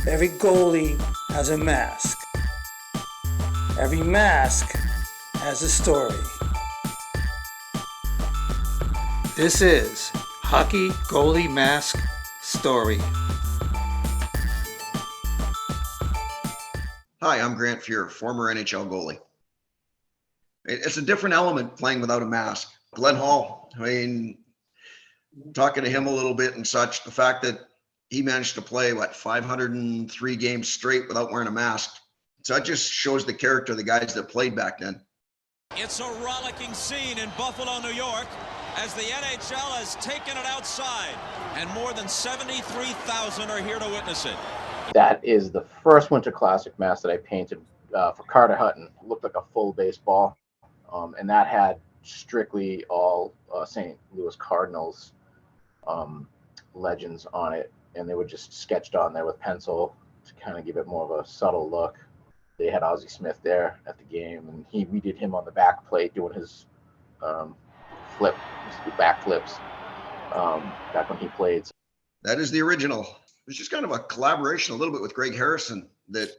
Every goalie has a mask. Every mask has a story. This is Hockey Goalie Mask Story. Hi, I'm Grant Fuhr, former NHL goalie. It's a different element playing without a mask. Glenn Hall, talking to him a little bit and such, the fact that he managed to play, 503 games straight without wearing a mask. So that just shows the character of the guys that played back then. It's a rollicking scene in Buffalo, New York, as the NHL has taken it outside, and more than 73,000 are here to witness it. That is the first Winter Classic mask that I painted for Carter Hutton. It looked like a full baseball, and that had strictly all St. Louis Cardinals legends on it, and they were just sketched on there with pencil to kind of give it more of a subtle look. They had Ozzie Smith there at the game, and we did him on the back plate doing his back flips back when he played. That is the original. It was just kind of a collaboration a little bit with Greg Harrison, that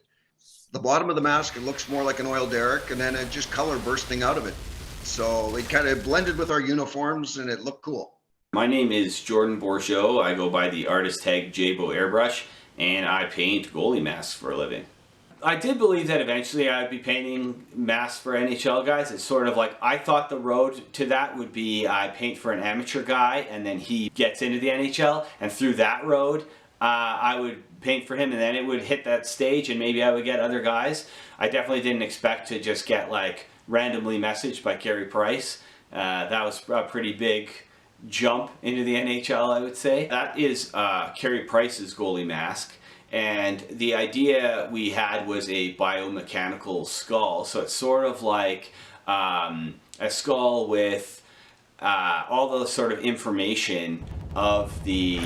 the bottom of the mask, it looks more like an oil derrick, and then it just color bursting out of it. So it kind of blended with our uniforms and it looked cool. My name is Jordan Bourgeot. I go by the artist tag J-Bo Airbrush, and I paint goalie masks for a living. I did believe that eventually I'd be painting masks for NHL guys. It's sort of like, I thought the road to that would be I paint for an amateur guy and then he gets into the NHL, and through that road I would paint for him, and then it would hit that stage and maybe I would get other guys. I definitely didn't expect to just get randomly messaged by Carey Price. That was a pretty big jump into the NHL, I would say. That is Carey Price's goalie mask. And the idea we had was a biomechanical skull. So it's sort of like a skull with all the sort of information of the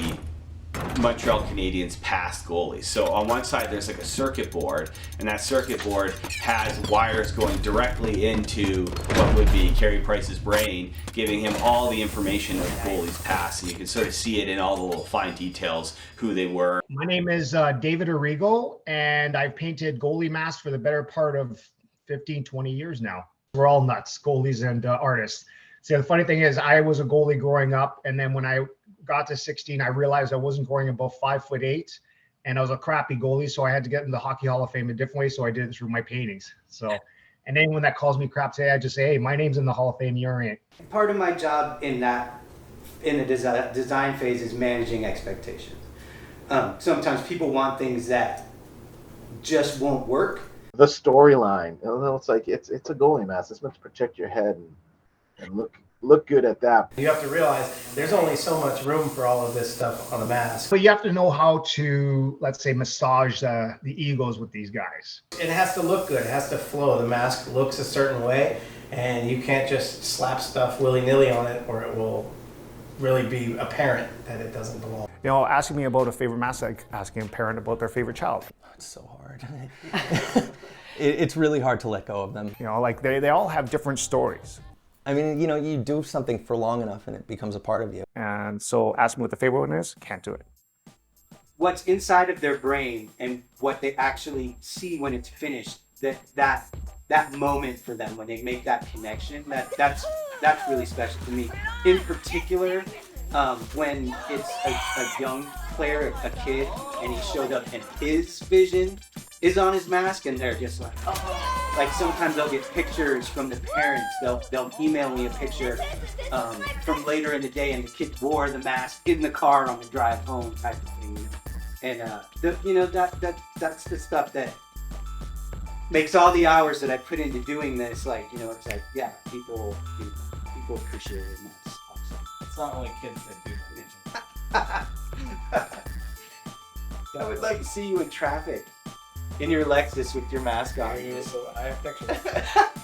Montreal Canadiens past goalies. So on one side there's a circuit board, and that circuit board has wires going directly into what would be Carey Price's brain, giving him all the information of goalies past, and you can sort of see it in all the little fine details, who they were. My name is David Arrigo, and I've painted goalie masks for the better part of 15-20 years now. We're all nuts, goalies and artists. See, the funny thing is I was a goalie growing up, and then when I got to 16, I realized I wasn't going above 5'8", and I was a crappy goalie, so I had to get in the Hockey Hall of Fame a different way, so I did it through my paintings. So, and anyone that calls me crap today, I just say, hey, my name's in the Hall of Fame, you're in. Part of my job in the design phase is managing expectations. Sometimes people want things that just won't work. The storyline, it's like it's a goalie mask. It's meant to protect your head and look good at that. You have to realize there's only so much room for all of this stuff on the mask. But you have to know how to, let's say, massage the egos with these guys. It has to look good. It has to flow. The mask looks a certain way, and you can't just slap stuff willy-nilly on it, or it will really be apparent that it doesn't belong. You know, asking me about a favorite mask, like asking a parent about their favorite child. It's so hard. It's really hard to let go of them. You know, they all have different stories. I mean, you do something for long enough and it becomes a part of you. And so ask me what the favorite one is, can't do it. What's inside of their brain and what they actually see when it's finished, that moment for them when they make that connection, that's really special to me. In particular, when it's a young player, a kid, and he showed up and his vision is on his mask, and they're just like, oh. Like sometimes they'll get pictures from the parents. They'll email me a picture from later in the day, and the kid wore the mask in the car on the drive home, type of thing. And that's the stuff that makes all the hours that I put into doing this. It's like, yeah, people appreciate it. And that's awesome. It's not only kids that do that. I would like to see you in traffic. In your Lexus with your mask on. I have pictures.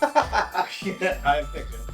I have pictures.